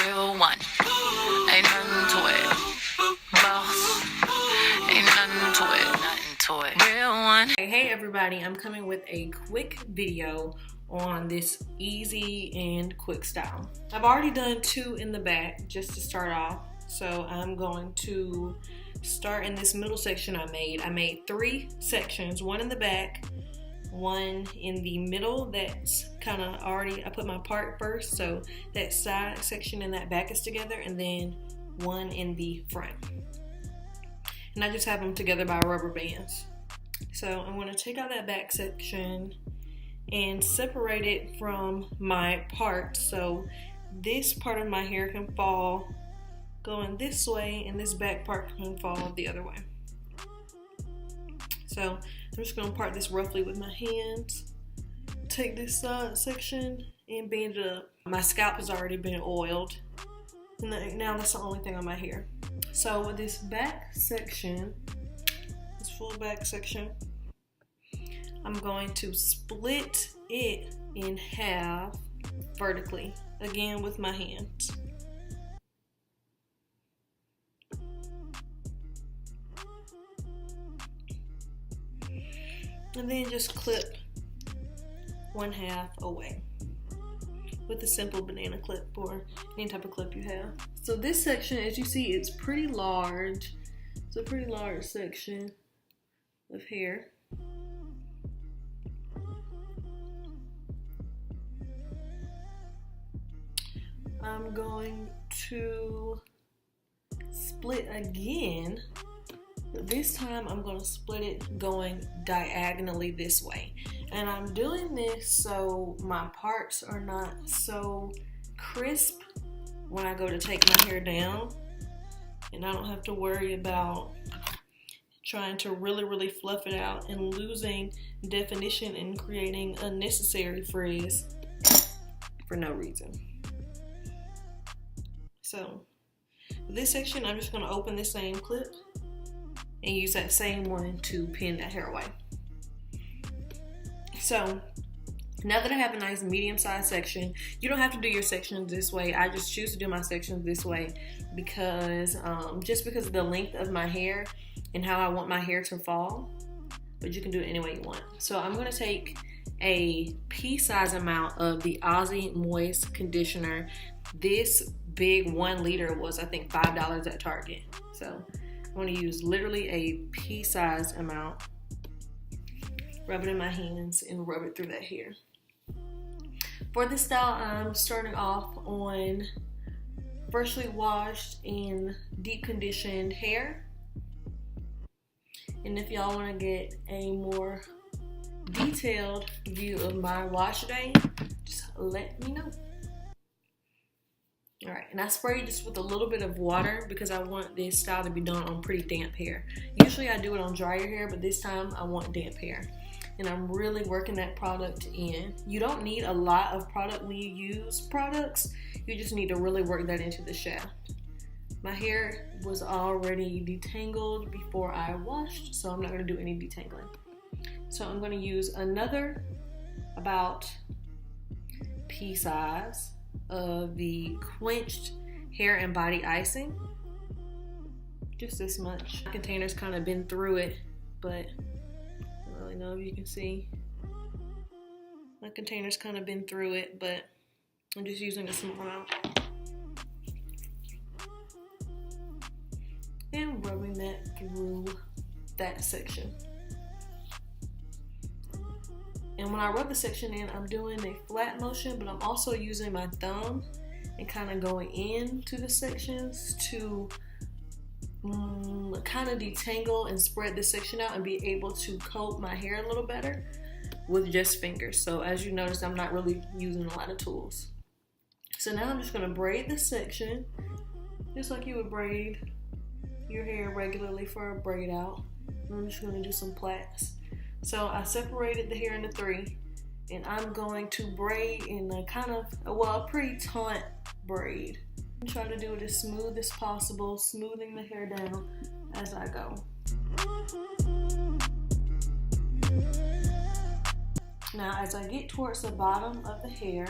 real one. Ain't nothing to it. Boss. Ain't nothing to it. Nothing to it. Real one. Hey everybody, I'm coming with a quick video on this easy and quick style. I've already done 2 in the back just to start off. So I'm going to start in this middle section I made. I made 3 sections, 1 in the back, 1 in the middle that's kind of already, I put my part first, so that side section and that back is together, and then 1 in the front. And I just have them together by rubber bands. So I'm going to take out that back section and separate it from my part, so this part of my hair can fall going this way and this back part can fall the other way. So I'm just going to part this roughly with my hands, take this side section and bend it up. My scalp has already been oiled, and now that's the only thing on my hair. So with this back section, this full back section, I'm going to split it in half vertically, again with my hands. And then just clip 1/2 away with a simple banana clip or any type of clip you have. So this section, as you see, it's pretty large. It's a pretty large section of hair. I'm going to split again. This time I'm going to split it going diagonally this way. And I'm doing this so my parts are not so crisp when I go to take my hair down. And I don't have to worry about trying to really fluff it out and losing definition and creating unnecessary frizz for no reason. So for this section, I'm just going to open this same clip and use that same one to pin that hair away. So now that I have a nice medium-sized section, you don't have to do your sections this way. I just choose to do my sections this way because just because of the length of my hair and how I want my hair to fall, but you can do it any way you want. So I'm going to take a pea-size amount of the Aussie Moist Conditioner. This big 1 liter was, I think, $5 at Target. So I'm going to use literally a pea-sized amount, rub it in my hands, and rub it through that hair. For this style, I'm starting off on freshly washed and deep conditioned hair. And if y'all want to get a more detailed view of my wash day, just let me know. Alright, and I spray just with a little bit of water because I want this style to be done on pretty damp hair. Usually I do it on drier hair, but this time I want damp hair. And I'm really working that product in. You don't need a lot of product when you use products. You just need to really work that into the shaft. My hair was already detangled before I washed, so I'm not going to do any detangling. So I'm going to use another about pea size of the Quenched hair and body icing. Just this much. My container's kind of been through it, but I don't really know if you can see. My container's kind of been through it, but I'm just using a small amount. And rubbing that through that section. And when I rub the section in, I'm doing a flat motion, but I'm also using my thumb and kind of going into the sections to kind of detangle and spread this section out and be able to coat my hair a little better with just fingers. So as you notice, I'm not really using a lot of tools. So now I'm just going to braid this section just like you would braid your hair regularly for a braid out. And I'm just going to do some plaits. So I separated the hair into 3, and I'm going to braid in a kind of, well, a pretty taut braid. I'm trying to do it as smooth as possible, smoothing the hair down as I go. Now as I get towards the bottom of the hair,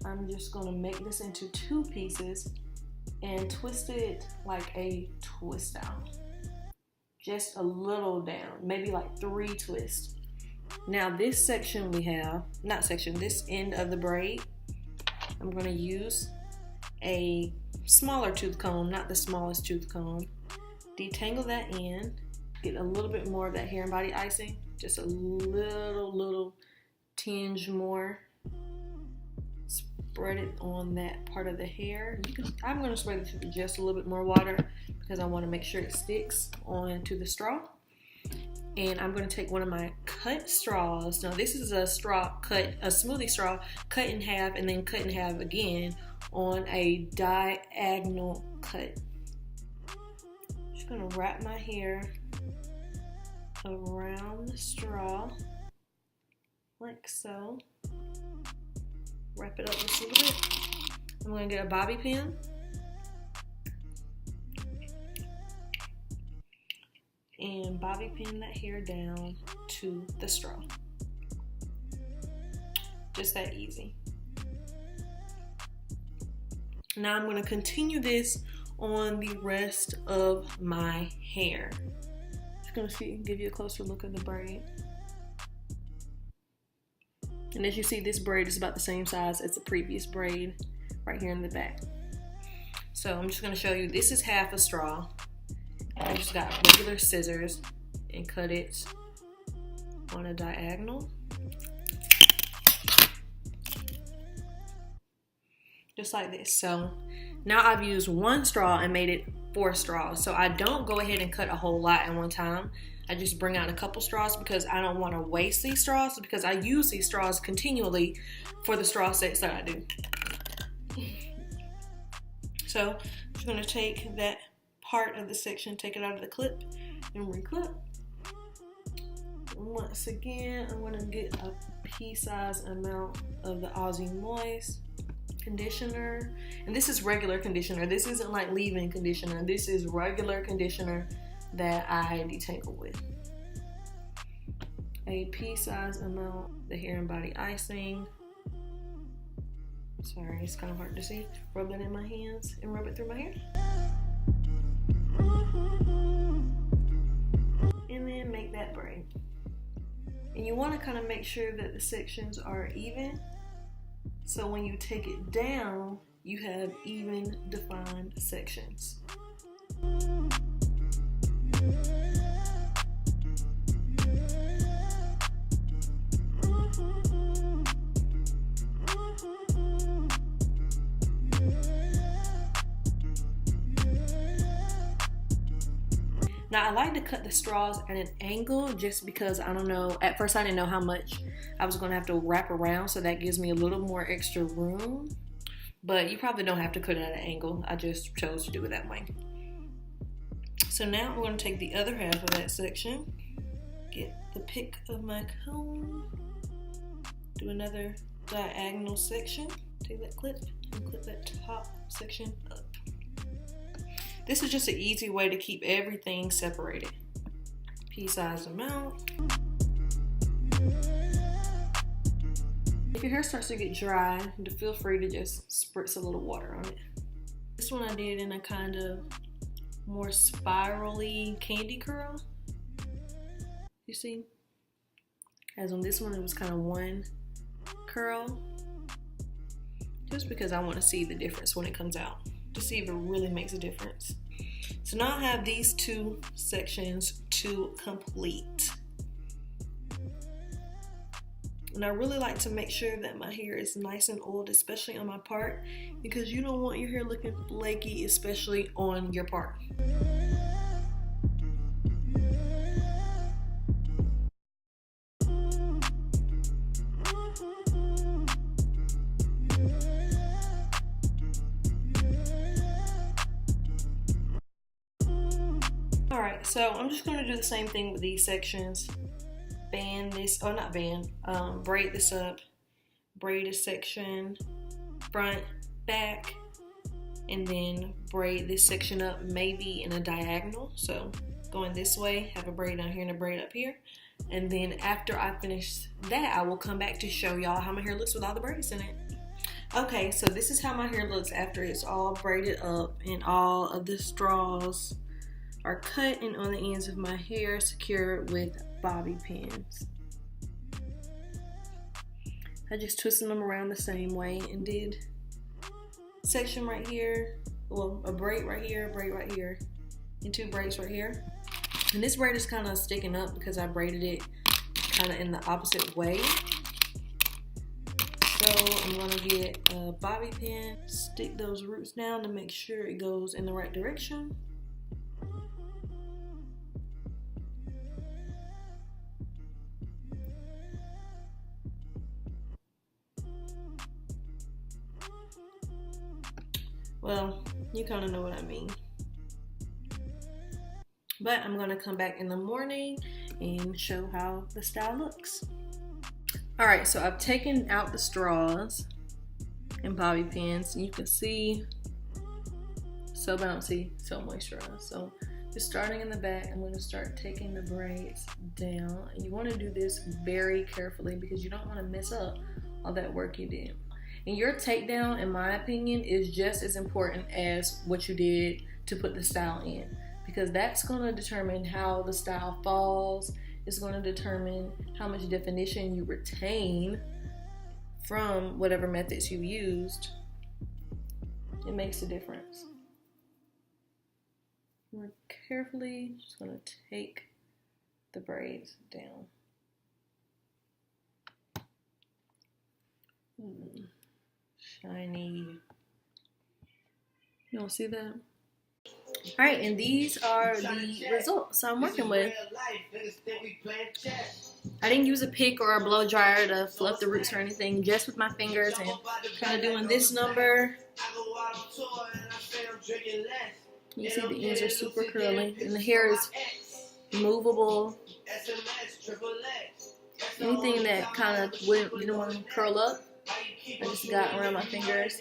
I'm just gonna make this into 2 pieces and twist it like a twist out. Just a little down, maybe like 3 twists. Now this section we have, not section, this end of the braid, I'm gonna use a smaller tooth comb, not the smallest tooth comb. Detangle that end, get a little bit more of that hair and body icing, just a little tinge more. Spread it on that part of the hair. I'm going to spray this with just a little bit more water because I want to make sure it sticks onto the straw. And I'm going to take one of my cut straws. Now this is a smoothie straw cut in half and then cut in half again on a diagonal cut. Just going to wrap my hair around the straw like so. Wrap it up just a little bit. I'm going to get a bobby pin. And bobby pin that hair down to the straw. Just that easy. Now I'm going to continue this on the rest of my hair. Just going to give you a closer look at the braid. And as you see, this braid is about the same size as the previous braid right here in the back. So I'm just going to show you, this is half a straw. I just got regular scissors and cut it on a diagonal. Just like this. So now I've used 1 straw and made it 4 straws. So I don't go ahead and cut a whole lot at one time. I just bring out a couple straws because I don't want to waste these straws, because I use these straws continually for the straw sets that I do. So I'm just going to take that part of the section, take it out of the clip and reclip. Once again, I'm going to get a pea-sized amount of the Aussie Moist conditioner. And this is regular conditioner. This isn't like leave-in conditioner. This is regular conditioner that I detangle with. A pea-sized amount, the hair and body icing. Sorry, it's kind of hard to see. Rub that in my hands and rub it through my hair. And then make that braid. And you want to kind of make sure that the sections are even, so when you take it down, you have even defined sections. Now I like to cut the straws at an angle just because I don't know, at first I didn't know how much I was going to have to wrap around, so that gives me a little more extra room. But you probably don't have to cut it at an angle. I just chose to do it that way. So now I'm going to take the other half of that section, get the pick of my comb, do another diagonal section, take that clip and clip that top section up. This is just an easy way to keep everything separated. Pea-sized amount. If your hair starts to get dry, feel free to just spritz a little water on it. This one I did in a kind of more spirally candy curl. You see? As on this one, it was kind of one curl. Just because I want to see the difference when it comes out, to see if it really makes a difference. So now I have these 2 sections to complete. And I really like to make sure that my hair is nice and oiled, especially on my part, because you don't want your hair looking flaky, especially on your part. Alright, so I'm just going to do the same thing with these sections. Band this, or not band, braid this up, braid a section, front, back, and then braid this section up maybe in a diagonal. So going this way, have a braid down here and a braid up here. And then after I finish that, I will come back to show y'all how my hair looks with all the braids in it. Okay, so this is how my hair looks after it's all braided up and all of the straws are cut and on the ends of my hair secured with bobby pins. I just twisted them around the same way and did section right here, well, a braid right here, and 2 braids right here. And this braid is kind of sticking up because I braided it kind of in the opposite way. So I'm gonna get a bobby pin, stick those roots down to make sure it goes in the right direction. Well, you kind of know what I mean. But I'm gonna come back in the morning and show how the style looks. All right, so I've taken out the straws and bobby pins. You can see, so bouncy, so moisturized. So just starting in the back, I'm gonna start taking the braids down. You wanna do this very carefully because you don't wanna mess up all that work you did. And your takedown, in my opinion, is just as important as what you did to put the style in, because that's gonna determine how the style falls. It's gonna determine how much definition you retain from whatever methods you used. It makes a difference. We're carefully just gonna take the braids down. Shiny. You don't see that? All right, and these are the results I'm working with. I didn't use a pick or a blow dryer to fluff the roots or anything, just with my fingers and kind of doing this number. You see the ends are super curly and the hair is movable. Anything that kind of didn't want to curl up, I just got around my fingers.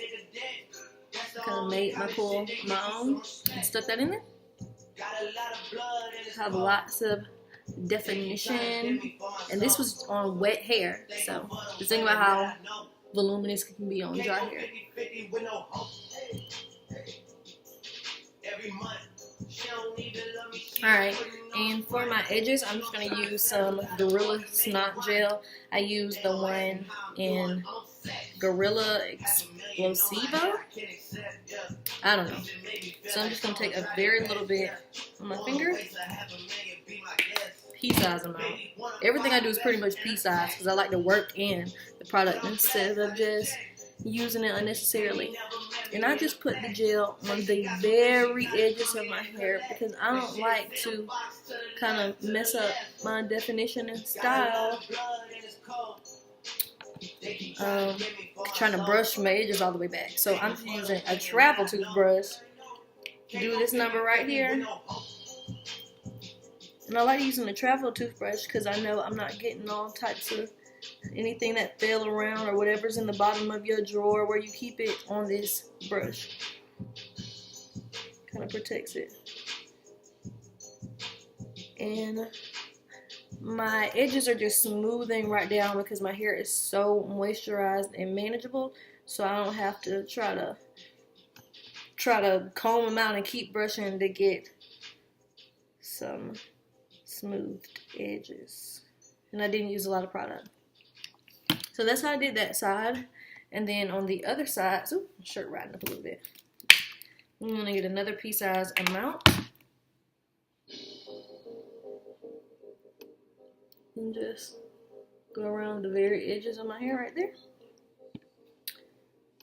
Kind of made my own and stuck that in there. Have lots of definition, and this was on wet hair, so just think about how voluminous it can be on dry hair. Alright, and for my edges, I'm just going to use some Gorilla Snot Gel. I use the one in Gorilla Explosivo. I don't know. So I'm just going to take a very little bit on my finger. Pea-size amount. Everything I do is pretty much pea-size because I like to work in the product instead of just using it unnecessarily. And I just put the gel on the very edges of my hair because I don't like to kind of mess up my definition and style. Trying to brush my edges all the way back. So I'm just using a travel toothbrush to do this number right here. And I like using a travel toothbrush because I know I'm not getting all types of anything that fell around or whatever's in the bottom of your drawer where you keep it on this brush. Kind of protects it. And my edges are just smoothing right down because my hair is so moisturized and manageable, so I don't have to try to comb them out and keep brushing to get some smoothed edges. And I didn't use a lot of product. So that's how I did that side. And then on the other side, ooh, shirt riding up a little bit. I'm gonna get another pea-size amount. And just go around the very edges of my hair right there.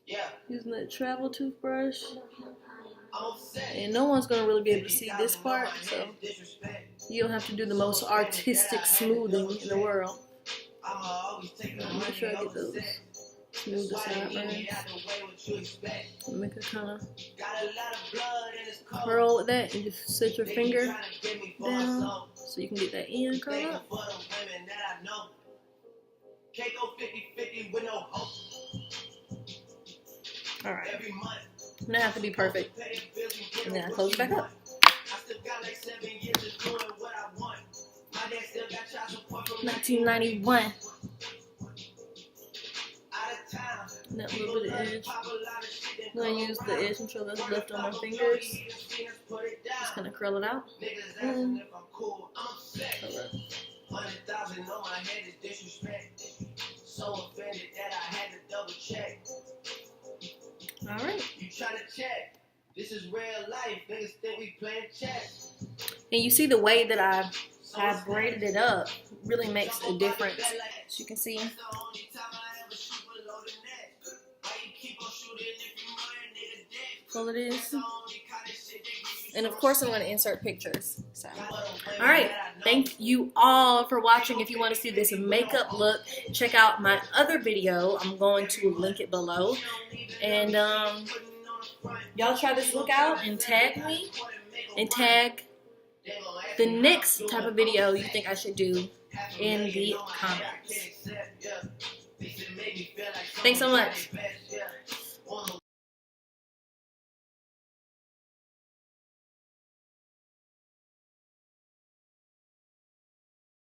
Yeah. Using that travel toothbrush. And no one's gonna really be able to see this part, so you don't have to do the most artistic smoothing in the world. Make sure I get those smooth the sideburns. Make it kind of curl with that, and just set your finger down so you can get that end curl up. Alright. I'm gonna have to be perfect. And then I close it back up. 1991. that little bit of edge. I'm going to use the edge control that's left on my fingers. Just going to curl it out. Curl it. Alright. This is real life. Niggas think we playing chess. And you see the way that I braided it up really makes a difference. As you can see. All it is. And of course I'm going to insert pictures. So, alright, thank you all for watching. If you want to see this makeup look, check out my other video. I'm going to link it below. And y'all try this look out and tag me. And tag the next type of video you think I should do in the comments. Thanks so much.